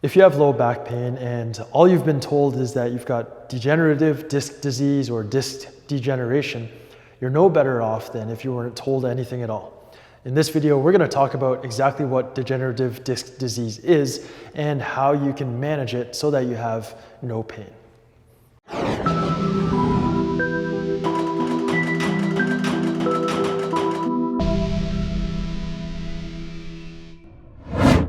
If you have low back pain and all you've been told is that you've got degenerative disc disease or disc degeneration, you're no better off than if you weren't told anything at all. In this video, we're going to talk about exactly what degenerative disc disease is and how you can manage it so that you have no pain.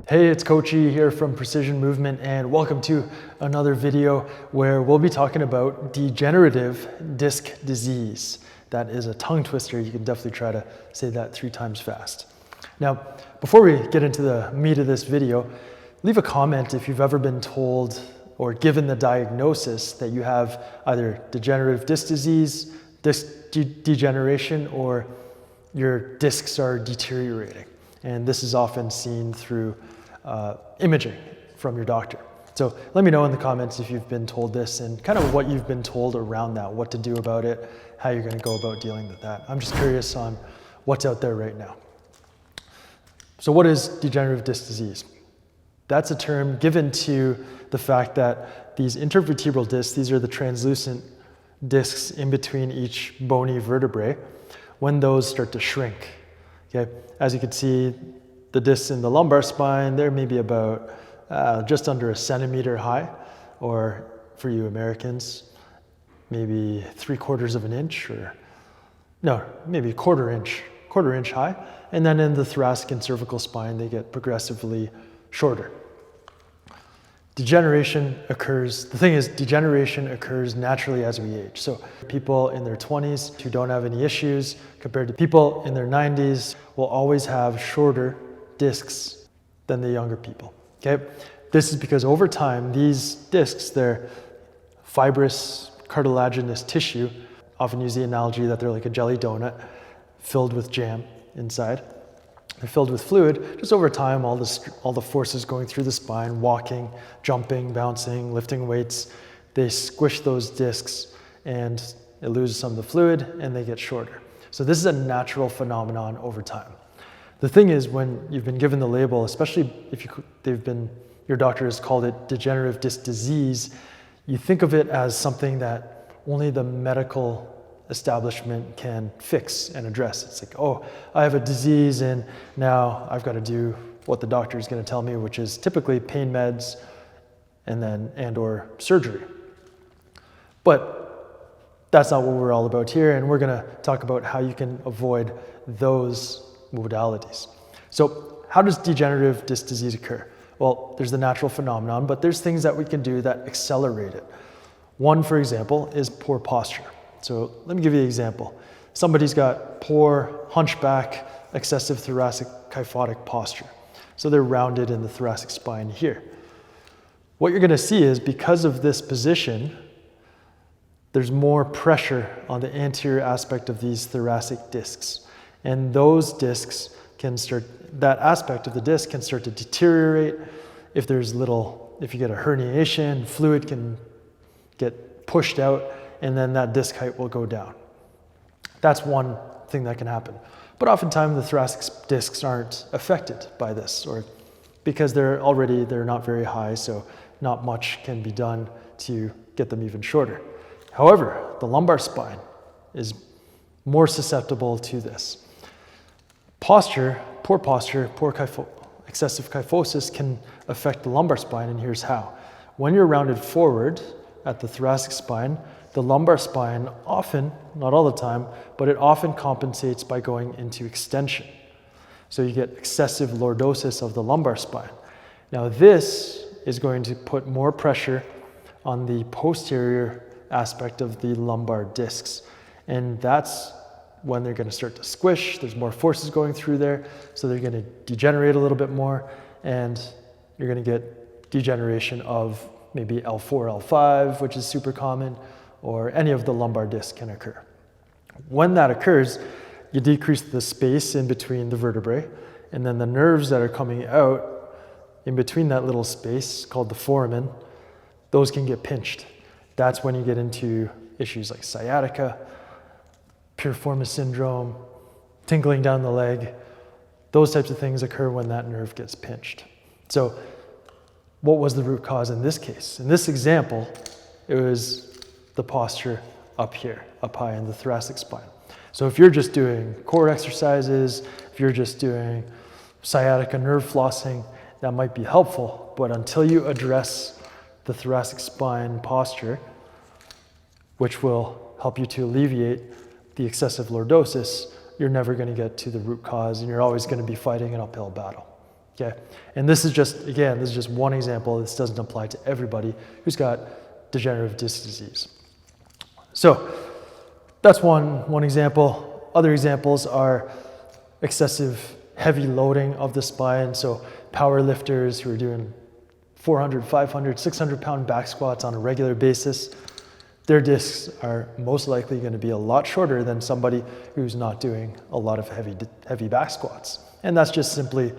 Hey, it's Coach E here from Precision Movement, and welcome to another video where we'll be talking about degenerative disc disease. That is a tongue twister. You can definitely try to say that 3 times fast. Now, before we get into the meat of this video, leave a comment if you've ever been told or given the diagnosis that you have either degenerative disc disease, disc degeneration, or your discs are deteriorating. And this is often seen through imaging from your doctor. So let me know in the comments if you've been told this and kind of what you've been told around that, what to do about it, how you're going to go about dealing with that. I'm just curious on what's out there right now. So what is degenerative disc disease? That's a term given to the fact that these intervertebral discs, these are the translucent discs in between each bony vertebrae, when those start to shrink. Okay, as you can see, the discs in the lumbar spine, they're maybe about just under 1 centimeter high, or for you Americans, maybe 3/4 of an inch, or no, maybe quarter inch high. And then in the thoracic and cervical spine, they get progressively shorter. Degeneration occurs, the thing is, degeneration occurs naturally as we age. So people in their 20s who don't have any issues compared to people in their 90s will always have shorter discs than the younger people, okay? This is because over time, these discs, they're fibrous, cartilaginous tissue. Often use the analogy that they're like a jelly donut filled with jam inside. They're filled with fluid. Just over time, all the forces going through the spine, walking, jumping, bouncing, lifting weights, they squish those discs and it loses some of the fluid and they get shorter. So this is a natural phenomenon over time. The thing is, when you've been given the label, especially if your doctor has called it degenerative disc disease, you think of it as something that only the medical establishment can fix and address. It's like, oh, I have a disease and now I've got to do what the doctor is going to tell me, which is typically pain meds and or surgery. But that's not what we're all about here, and we're going to talk about how you can avoid those modalities. So how does degenerative disc disease occur? Well, there's the natural phenomenon, but there's things that we can do that accelerate it. One, for example, is poor posture. So let me give you an example. Somebody's got poor hunchback, excessive thoracic kyphotic posture. So they're rounded in the thoracic spine here. What you're going to see is, because of this position, there's more pressure on the anterior aspect of these thoracic discs. And those discs that aspect of the disc can start to deteriorate. If you get a herniation, fluid can get pushed out, and then that disc height will go down. That's one thing that can happen. But oftentimes the thoracic discs aren't affected by this, or because they're not very high, so not much can be done to get them even shorter. However, the lumbar spine is more susceptible to this. Poor excessive kyphosis can affect the lumbar spine, and here's how. When you're rounded forward at the thoracic spine, the lumbar spine often, not all the time, but it often compensates by going into extension. So you get excessive lordosis of the lumbar spine. Now this is going to put more pressure on the posterior aspect of the lumbar discs, and that's when they're going to start to squish. There's more forces going through there, so they're going to degenerate a little bit more, and you're going to get degeneration of maybe L4, L5, which is super common, or any of the lumbar discs can occur. When that occurs, you decrease the space in between the vertebrae, and then the nerves that are coming out in between that little space, called the foramen, those can get pinched. That's when you get into issues like sciatica, piriformis syndrome, tingling down the leg. Those types of things occur when that nerve gets pinched. So what was the root cause in this case? In this example, it was the posture up here, up high in the thoracic spine. So if you're just doing core exercises, if you're just doing sciatica nerve flossing, that might be helpful. But until you address the thoracic spine posture, which will help you to alleviate the excessive lordosis, you're never going to get to the root cause, and you're always going to be fighting an uphill battle. Okay, and this is just, again, this is just one example. This doesn't apply to everybody who's got degenerative disc disease. So that's one example. Other examples are excessive heavy loading of the spine. So power lifters who are doing 400, 500, 600 pound back squats on a regular basis, their discs are most likely going to be a lot shorter than somebody who's not doing a lot of heavy back squats. And that's just simply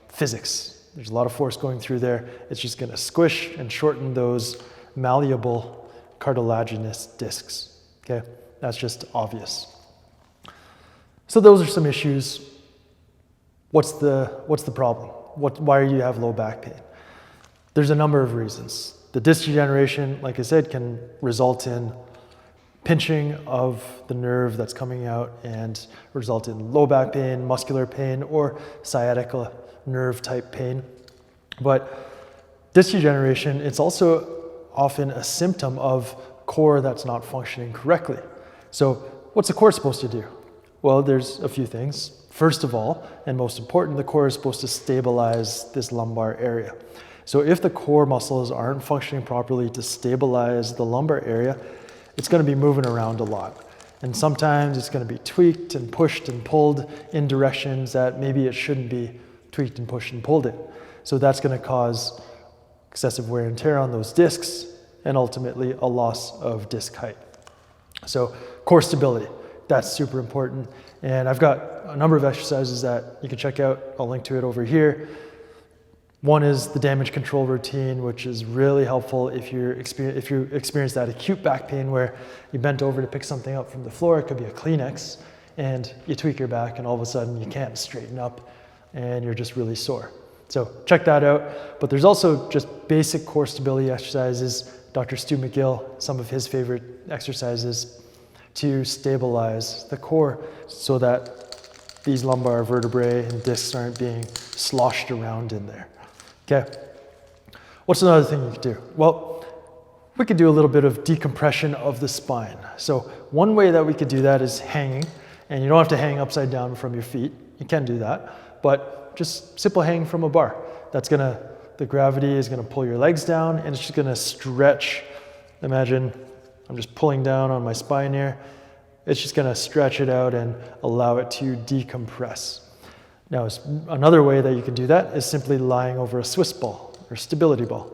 physics. There's a lot of force going through there. It's just going to squish and shorten those malleable cartilaginous discs. Okay, that's just obvious. So those are some issues. What's the problem? Why do you have low back pain? There's a number of reasons. The disc degeneration, like I said, can result in pinching of the nerve that's coming out and result in low back pain, muscular pain, or sciatica nerve type pain. But disc degeneration, it's also often a symptom of core that's not functioning correctly. So what's the core supposed to do? Well, there's a few things. First of all, and most important, the core is supposed to stabilize this lumbar area. So if the core muscles aren't functioning properly to stabilize the lumbar area, it's going to be moving around a lot. And sometimes it's going to be tweaked and pushed and pulled in directions that maybe it shouldn't be tweaked and pushed and pulled in. So that's going to cause excessive wear and tear on those discs and ultimately a loss of disc height. So core stability, that's super important. And I've got a number of exercises that you can check out. I'll link to it over here. One is the damage control routine, which is really helpful if you experience that acute back pain where you bent over to pick something up from the floor. It could be a Kleenex, and you tweak your back, and all of a sudden you can't straighten up, and you're just really sore. So check that out. But there's also just basic core stability exercises. Dr. Stu McGill, some of his favorite exercises to stabilize the core so that these lumbar vertebrae and discs aren't being sloshed around in there. Okay, what's another thing you could do? Well, we could do a little bit of decompression of the spine. So one way that we could do that is hanging, and you don't have to hang upside down from your feet. You can do that, but just simple hanging from a bar. The gravity is gonna pull your legs down, and it's just gonna stretch. Imagine I'm just pulling down on my spine here. It's just gonna stretch it out and allow it to decompress. Now, another way that you can do that is simply lying over a Swiss ball or stability ball.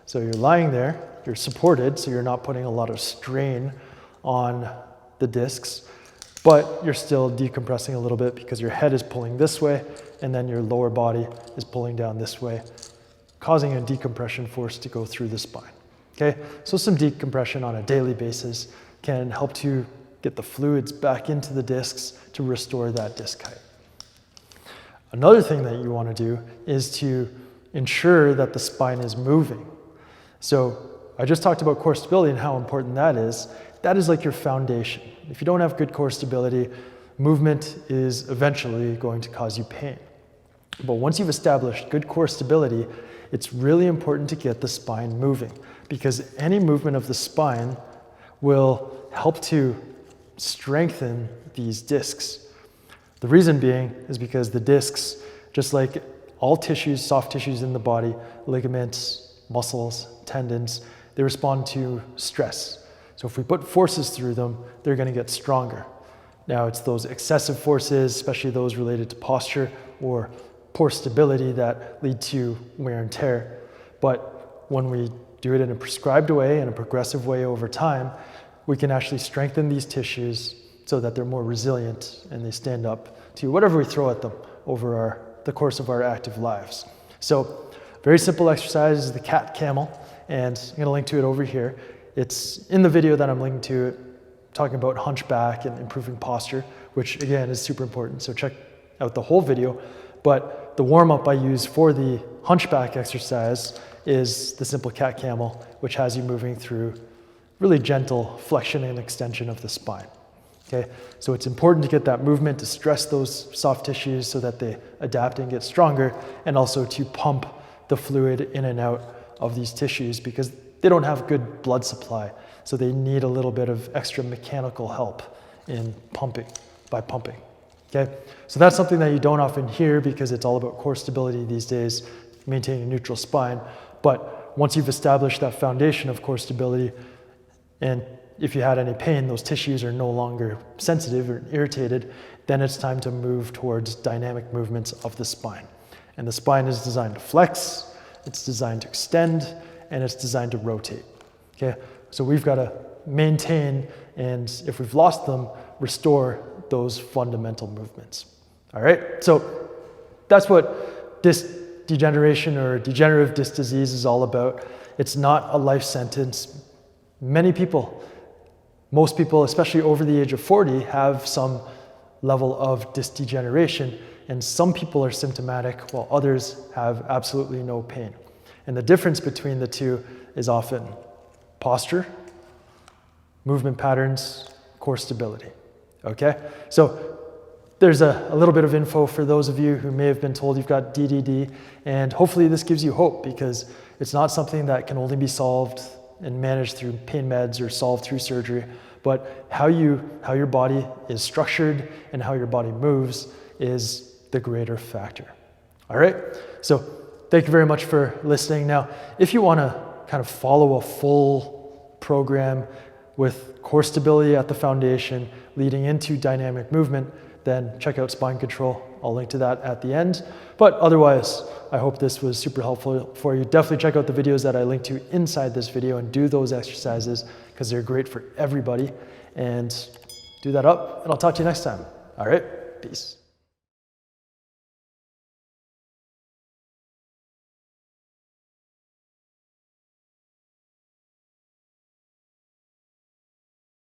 So you're lying there, you're supported, so you're not putting a lot of strain on the discs, but you're still decompressing a little bit because your head is pulling this way and then your lower body is pulling down this way, causing a decompression force to go through the spine. Okay, so some decompression on a daily basis can help to get the fluids back into the discs to restore that disc height. Another thing that you want to do is to ensure that the spine is moving. So I just talked about core stability and how important that is. That is like your foundation. If you don't have good core stability, movement is eventually going to cause you pain. But once you've established good core stability, it's really important to get the spine moving, because any movement of the spine will help to strengthen these discs. The reason being is because the discs, just like all tissues, soft tissues in the body, ligaments, muscles, tendons, they respond to stress. So if we put forces through them, they're going to get stronger. Now, it's those excessive forces, especially those related to posture or poor stability, that lead to wear and tear. But when we do it in a prescribed way, in a progressive way over time, we can actually strengthen these tissues so that they're more resilient and they stand up to whatever we throw at them over the course of our active lives. So very simple exercise is the cat camel, and I'm going to link to it over here. It's in the video that I'm linking to it, talking about hunchback and improving posture, which again is super important. So check out the whole video. But the warm-up I use for the hunchback exercise is the simple cat camel, which has you moving through really gentle flexion and extension of the spine. Okay, so it's important to get that movement to stress those soft tissues so that they adapt and get stronger, and also to pump the fluid in and out of these tissues because they don't have good blood supply. So they need a little bit of extra mechanical help in pumping, by pumping. Okay, so that's something that you don't often hear because it's all about core stability these days, maintaining a neutral spine. But once you've established that foundation of core stability, and if you had any pain, those tissues are no longer sensitive or irritated, then it's time to move towards dynamic movements of the spine. And the spine is designed to flex, it's designed to extend, and it's designed to rotate. Okay, so we've got to maintain, and if we've lost them, restore those fundamental movements. All right, so that's what disc degeneration or degenerative disc disease is all about. It's not a life sentence. Many people, most people, especially over the age of 40, have some level of disc degeneration, and some people are symptomatic while others have absolutely no pain. And the difference between the two is often posture, movement patterns, core stability. Okay, so there's a little bit of info for those of you who may have been told you've got DDD, and hopefully this gives you hope because it's not something that can only be solved and managed through pain meds or solved through surgery, but how your body is structured and how your body moves is the greater factor. All right, so thank you very much for listening. Now, if you want to kind of follow a full program with core stability at the foundation leading into dynamic movement, then check out Spine Control. I'll link to that at the end. But otherwise, I hope this was super helpful for you. Definitely check out the videos that I linked to inside this video and do those exercises because they're great for everybody. And do that up, and I'll talk to you next time. All right, peace.